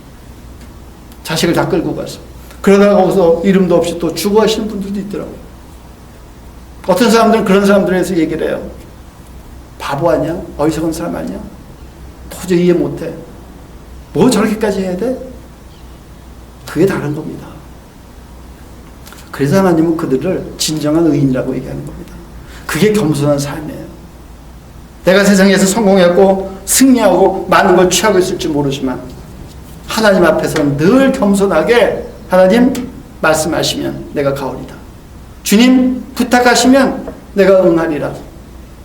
자식을 다 끌고 가서. 그러다가 거기서 이름도 없이 또 죽어가시는 분들도 있더라고요. 어떤 사람들은 그런 사람들에 대해서 얘기를 해요. 바보 아니야? 어리석은 사람 아니야? 도저히 이해 못해. 뭐 저렇게까지 해야 돼? 그게 다른 겁니다. 그래서 하나님은 그들을 진정한 의인이라고 얘기하는 겁니다. 그게 겸손한 삶이에요. 내가 세상에서 성공했고 승리하고 많은 걸 취하고 있을지 모르지만 하나님 앞에서는 늘 겸손하게 하나님 말씀하시면 내가 가오리다. 주님 부탁하시면 내가 응하리라.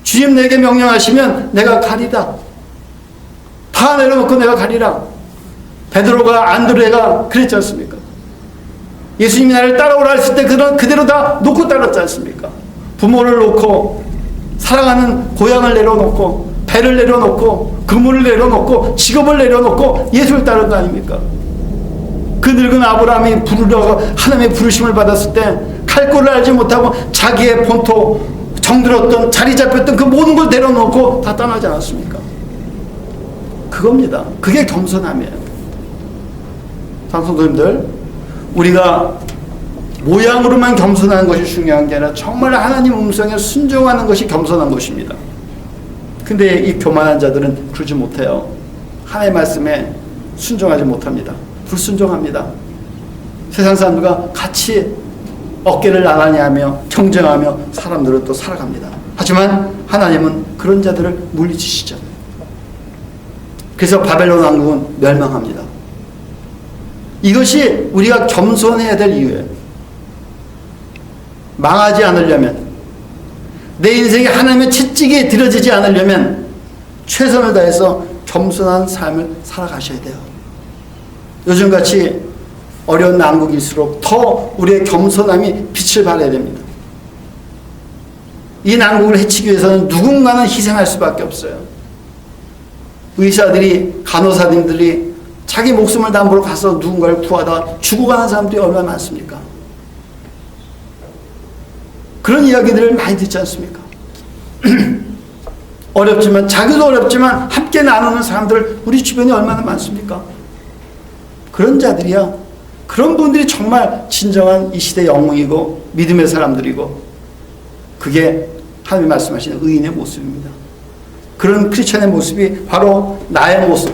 주님 내게 명령하시면 내가 가리다. 다 내려놓고 내가 가리라. 베드로가 안드레가 그랬지 않습니까? 예수님이 나를 따라오라 했을 때 그대로 다 놓고 따랐지 않습니까? 부모를 놓고 사랑하는 고향을 내려놓고 배를 내려놓고 그물을 내려놓고 직업을 내려놓고 예수를 따른 거 아닙니까? 그 늙은 아브라함이 부르려고 하나님의 부르심을 받았을 때 갈 꼴을 알지 못하고 자기의 본토 정들었던 자리 잡혔던 그 모든 걸 내려놓고 다 떠나지 않았습니까? 그겁니다. 그게 겸손함이에요. 성도님들, 우리가 모양으로만 겸손한 것이 중요한 게 아니라 정말 하나님 음성에 순종하는 것이 겸손한 것입니다. 근데 이 교만한 자들은 그러지 못해요. 하나님의 말씀에 순종하지 못합니다. 불순종합니다. 세상 사람들과 같이 어깨를 나란히 하며 경쟁하며 사람들은 또 살아갑니다. 하지만 하나님은 그런 자들을 물리치시죠. 그래서 바벨론 왕국은 멸망합니다. 이것이 우리가 겸손해야 될 이유예요. 망하지 않으려면, 내 인생이 하나님의 채찍에 들어지지 않으려면 최선을 다해서 겸손한 삶을 살아가셔야 돼요. 요즘같이 어려운 난국일수록 더 우리의 겸손함이 빛을 발해야 됩니다. 이 난국을 해치기 위해서는 누군가는 희생할 수밖에 없어요. 의사들이, 간호사님들이 자기 목숨을 담보로 가서 누군가를 구하다 죽어가는 사람들이 얼마나 많습니까? 그런 이야기들을 많이 듣지 않습니까? 어렵지만, 자기도 어렵지만 함께 나누는 사람들 우리 주변에 얼마나 많습니까? 그런 자들이야, 그런 분들이 정말 진정한 이 시대의 영웅이고 믿음의 사람들이고, 그게 하나님이 말씀하시는 의인의 모습입니다. 그런 크리스천의 모습이 바로 나의 모습,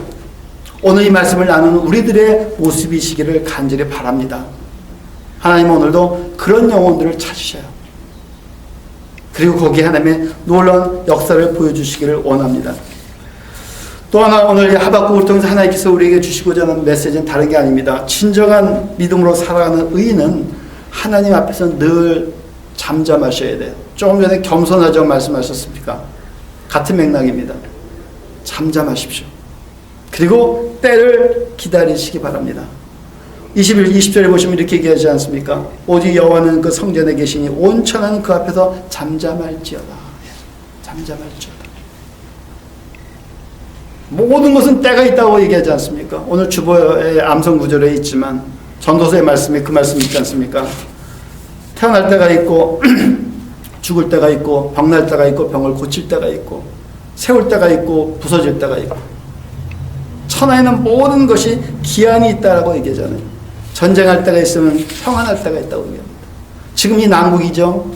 오늘 이 말씀을 나누는 우리들의 모습이시기를 간절히 바랍니다. 하나님 오늘도 그런 영혼들을 찾으셔요. 그리고 거기에 하나님의 놀라운 역사를 보여주시기를 원합니다. 또 하나, 오늘 하박국을 통해서 하나님께서 우리에게 주시고자 하는 메시지는 다른 게 아닙니다. 진정한 믿음으로 살아가는 의인은 하나님 앞에서 늘 잠잠하셔야 돼요. 조금 전에 겸손하자고 말씀하셨습니까? 같은 맥락입니다. 잠잠하십시오. 그리고 때를 기다리시기 바랍니다. 20절에 보시면 이렇게 얘기하지 않습니까? 오직 여호와는 그 성전에 계시니 온 천하는 그 앞에서 잠잠할지어다. 잠잠할지어다. 모든 것은 때가 있다고 얘기하지 않습니까? 오늘 주보의 암송 구절에 있지만 전도서의 말씀에 그 말씀이 있지 않습니까? 태어날 때가 있고 죽을 때가 있고 병날 때가 있고 병을 고칠 때가 있고 세울 때가 있고 부서질 때가 있고, 천하에는 모든 것이 기한이 있다라고 얘기하잖아요. 전쟁할 때가 있으면 평안할 때가 있다고 얘기합니다. 지금 이 난국이죠.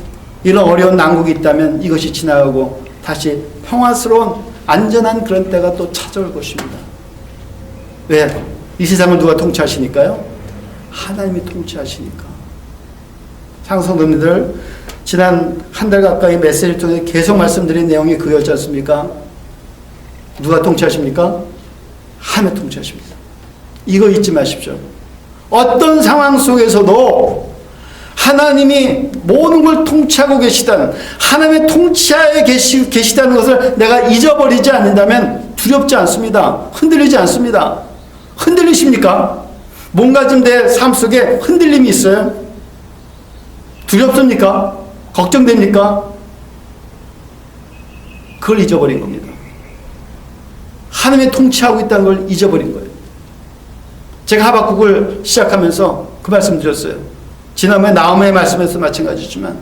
이런 어려운 난국이 있다면 이것이 지나가고 다시 평화스러운 안전한 그런 때가 또 찾아올 것입니다. 왜? 이 세상을 누가 통치하시니까요? 하나님이 통치하시니까. 상성도님들, 지난 한 달 가까이 메시지를 통해 계속 말씀드린 내용이 그거였지 않습니까? 누가 통치하십니까? 하나님이 통치하십니다. 이거 잊지 마십시오. 어떤 상황 속에서도 하나님이 모든 걸 통치하고 계시다는, 하나님의 통치하에 계시다는 것을 내가 잊어버리지 않는다면 두렵지 않습니다. 흔들리지 않습니다. 흔들리십니까? 뭔가 좀 내 삶 속에 흔들림이 있어요? 두렵습니까? 걱정됩니까? 그걸 잊어버린 겁니다. 하나님이 통치하고 있다는 걸 잊어버린 거예요. 제가 하박국을 시작하면서 그 말씀 드렸어요. 지난번에 나홈의 말씀에서 마찬가지지만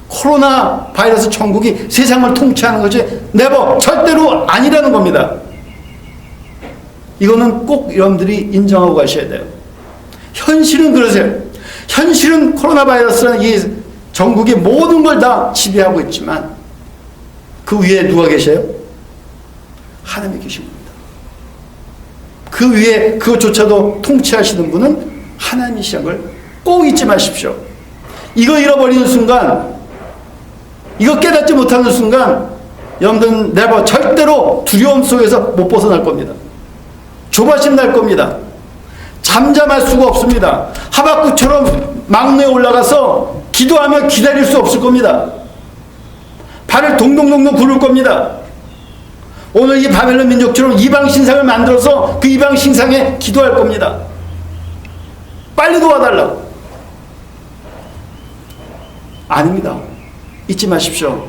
코로나 바이러스 천국이 세상을 통치하는 것이 네버, 절대로 아니라는 겁니다. 이거는 꼭 여러분들이 인정하고 가셔야 돼요. 현실은 그러세요. 현실은 코로나 바이러스라는 이 전국이 모든 걸 다 지배하고 있지만 그 위에 누가 계셔요? 하나님이 계신 겁니다. 그 위에 그것조차도 통치하시는 분은 하나님이시라는 걸 꼭 잊지 마십시오. 이거 잃어버리는 순간, 이거 깨닫지 못하는 순간 여러분들은 네버, 절대로 두려움 속에서 못 벗어날 겁니다. 조바심 날 겁니다. 잠잠할 수가 없습니다. 하박국처럼 막내에 올라가서 기도하며 기다릴 수 없을 겁니다. 발을 동동동동 구를 겁니다. 오늘 이 바벨론 민족처럼 이방 신상을 만들어서 그 이방 신상에 기도할 겁니다. 빨리 도와달라고. 아닙니다. 잊지 마십시오.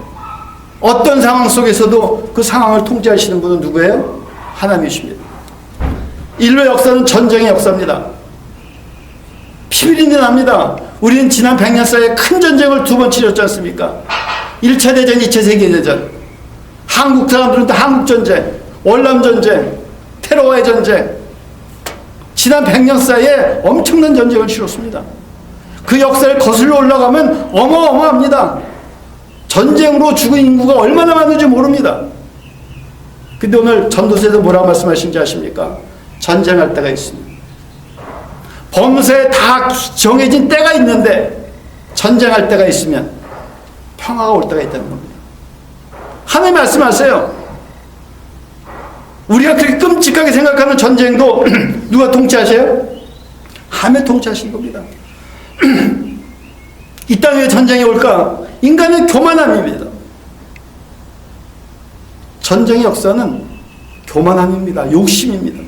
어떤 상황 속에서도 그 상황을 통제하시는 분은 누구예요? 하나님이십니다. 인류 역사는 전쟁의 역사입니다. 피비린내 납니다. 우리는 지난 100년 사이에 큰 전쟁을 2번 치렀지 않습니까? 1차 대전, 2차 세계대전. 한국 사람들은 다 한국전쟁, 월남전쟁, 테러와의 전쟁. 지난 100년 사이에 엄청난 전쟁을 치렀습니다. 그 역사를 거슬러 올라가면 어마어마합니다. 전쟁으로 죽은 인구가 얼마나 많은지 모릅니다. 근데 오늘 전도서에서 뭐라고 말씀하신지 아십니까? 전쟁할 때가 있습니다. 범사에 다 정해진 때가 있는데 전쟁할 때가 있으면 평화가 올 때가 있다는 겁니다. 하나님 말씀하세요. 우리가 그렇게 끔찍하게 생각하는 전쟁도 누가 통치하세요? 하나님이 통치하시는 겁니다. 이 땅에 왜 전쟁이 올까? 인간의 교만함입니다. 전쟁의 역사는 교만함입니다. 욕심입니다.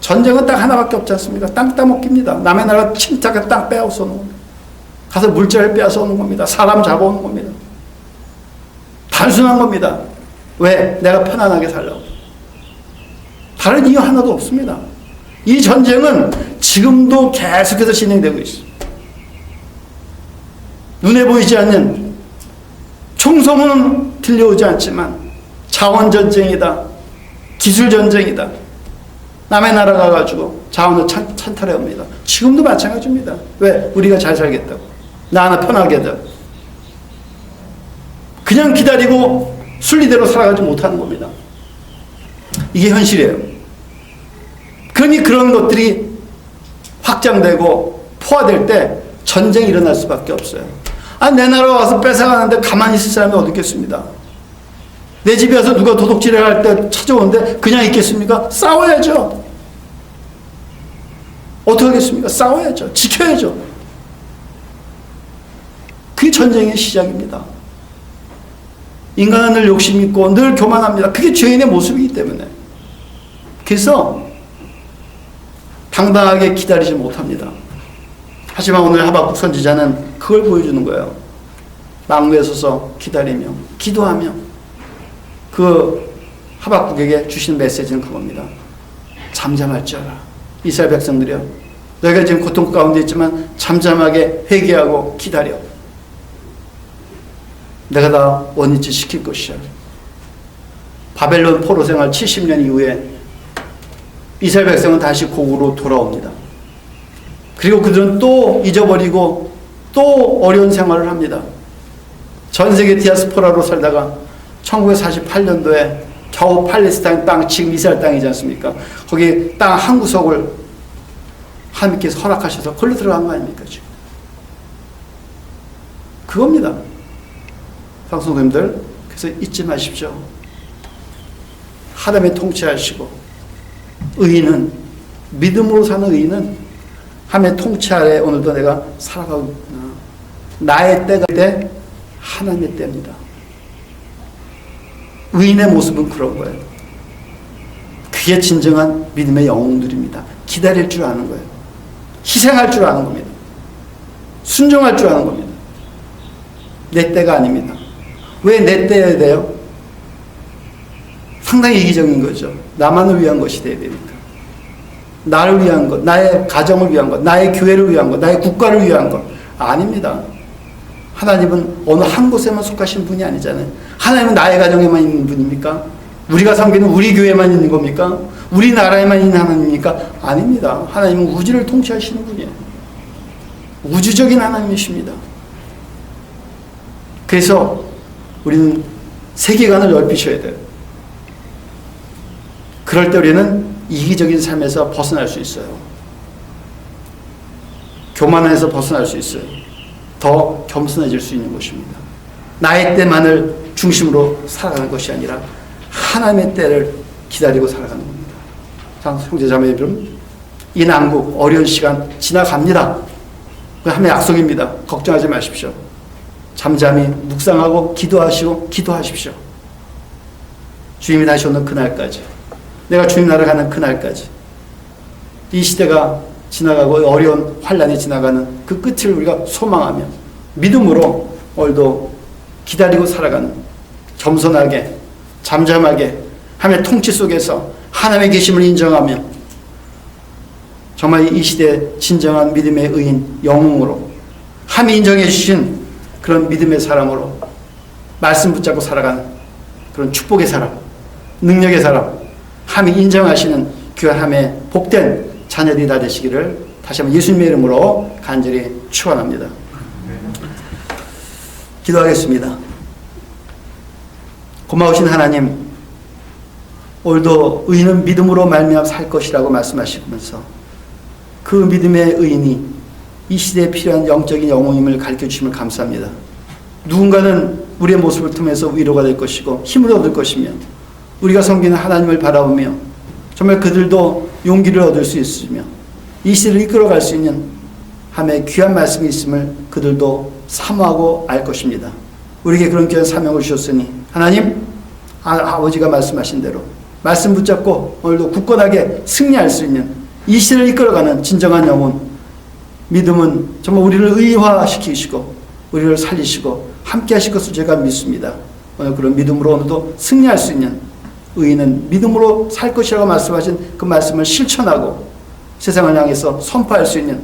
전쟁은 딱 하나밖에 없지 않습니까? 땅 따먹기입니다. 남의 나라 침략해 땅 빼앗아 오는 겁니다. 가서 물자를 빼앗아 오는 겁니다. 사람 잡아오는 겁니다. 단순한 겁니다. 왜? 내가 편안하게 살려고. 다른 이유 하나도 없습니다. 이 전쟁은 지금도 계속해서 진행되고 있습니다. 눈에 보이지 않는 총성은 들려오지 않지만 자원전쟁이다. 기술전쟁이다. 남의 나라 가가지고 자원을 찬탈해 옵니다. 지금도 마찬가지입니다. 왜? 우리가 잘 살겠다고. 나 하나 편하게 하자. 그냥 기다리고 순리대로 살아가지 못하는 겁니다. 이게 현실이에요. 그러니 그런 것들이 확장되고 포화될 때 전쟁이 일어날 수밖에 없어요. 내 나라 와서 뺏어가는데 가만히 있을 사람이 어디 있겠습니다. 내 집에 와서 누가 도둑질을 할 때 찾아오는데 그냥 있겠습니까? 싸워야죠. 어떻게 하겠습니까? 싸워야죠. 지켜야죠. 그게 전쟁의 시작입니다. 인간은 늘 욕심 있고 늘 교만합니다. 그게 죄인의 모습이기 때문에. 그래서 당당하게 기다리지 못합니다. 하지만 오늘 하박국 선지자는 그걸 보여주는 거예요. 나무에 서서 기다리며 기도하며 그 하박국에게 주신 메시지는 그겁니다. 잠잠할지어라. 이스라엘 백성들이여, 너희가 지금 고통 가운데 있지만 잠잠하게 회개하고 기다려. 내가 다 원위치 시킬 것이야. 바벨론 포로 생활 70년 이후에 이스라엘 백성은 다시 고국으로 돌아옵니다. 그리고 그들은 또 잊어버리고 또 어려운 생활을 합니다. 전 세계 디아스포라로 살다가 1948년도에 겨우 팔레스타인 땅, 지금 이스라엘 땅이지 않습니까? 거기 땅 한 구석을 하나님께서 허락하셔서 걸로 들어간 거 아닙니까? 지금. 그겁니다. 성도님들, 그래서 잊지 마십시오. 하나님이 통치하시고 의인은, 믿음으로 사는 의인은 하나님의 통치 아래 오늘도 내가 살아가고 있구나. 나의 때가 때 하나님의 때입니다. 의인의 모습은 그런 거예요. 그게 진정한 믿음의 영웅들입니다. 기다릴 줄 아는 거예요. 희생할 줄 아는 겁니다. 순종할 줄 아는 겁니다. 내 때가 아닙니다. 왜 내 때여야 돼요? 상당히 이기적인 거죠. 나만을 위한 것이 돼야 되니까. 나를 위한 것, 나의 가정을 위한 것, 나의 교회를 위한 것, 나의 국가를 위한 것. 아닙니다. 하나님은 어느 한 곳에만 속하신 분이 아니잖아요. 하나님은 나의 가정에만 있는 분입니까? 우리가 섬기는 우리 교회만 있는 겁니까? 우리나라에만 있는 하나님입니까? 아닙니다. 하나님은 우주를 통치하시는 분이에요. 우주적인 하나님이십니다. 그래서 우리는 세계관을 넓히셔야 돼요. 그럴 때 우리는 이기적인 삶에서 벗어날 수 있어요. 교만에서 벗어날 수 있어요. 더 겸손해질 수 있는 것입니다. 나의 때만을 중심으로 살아가는 것이 아니라 하나님의 때를 기다리고 살아가는 겁니다. 형제자매 여러분, 이 난국 어려운 시간 지나갑니다. 하나님의 약속입니다. 걱정하지 마십시오. 잠잠히 묵상하고 기도하십시오. 주님이 다시 오는 그날까지, 내가 주님 나라 가는 그날까지, 이 시대가 지나가고 어려운 환란이 지나가는 그 끝을 우리가 소망하며 믿음으로 오늘도 기다리고 살아가는, 겸손하게 잠잠하게 하나님의 통치 속에서 하나님의 계심을 인정하며 정말 이 시대의 진정한 믿음의 의인, 영웅으로 하나님이 인정해 주신 그런 믿음의 사람으로 말씀 붙잡고 살아가는 그런 축복의 사람, 능력의 사람, 하나님이 인정하시는 귀한 하나님의 복된 자녀들이 다 되시기를 다시 한번 예수님의 이름으로 간절히 축원합니다. 기도하겠습니다. 고마우신 하나님, 오늘도 의인은 믿음으로 말미암아 살 것이라고 말씀하시면서 그 믿음의 의인이 이 시대에 필요한 영적인 영웅임을 가르쳐 주심을 감사합니다. 누군가는 우리의 모습을 통해서 위로가 될 것이고 힘을 얻을 것이며, 우리가 섬기는 하나님을 바라보며 정말 그들도 용기를 얻을 수 있으며 이 시대를 이끌어갈 수 있는 하나님의 귀한 말씀이 있음을 그들도 사모하고 알 것입니다. 우리에게 그런 귀한 사명을 주셨으니 하나님, 아버지가 말씀하신 대로 말씀 붙잡고 오늘도 굳건하게 승리할 수 있는 이 시대를 이끌어가는 진정한 영혼, 믿음은 정말 우리를 의화시키시고 우리를 살리시고 함께 하실 것을 제가 믿습니다. 오늘 그런 믿음으로 오늘도 승리할 수 있는, 의인은 믿음으로 살 것이라고 말씀하신 그 말씀을 실천하고 세상을 향해서 선포할 수 있는,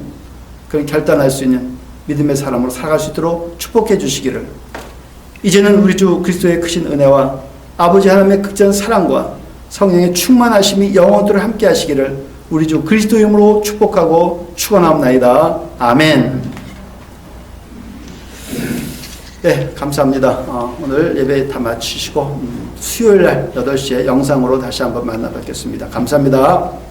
그런 결단할 수 있는 믿음의 사람으로 살아갈 수 있도록 축복해 주시기를, 이제는 우리 주 그리스도의 크신 은혜와 아버지 하나님의 극전 사랑과 성령의 충만하심이 영원토록 함께 하시기를 우리 주 그리스도의 이름으로 축복하고 축원하옵나이다. 아멘. 네, 감사합니다. 오늘 예배 다 마치시고 수요일 날 8시에 영상으로 다시 한번 만나 뵙겠습니다. 감사합니다.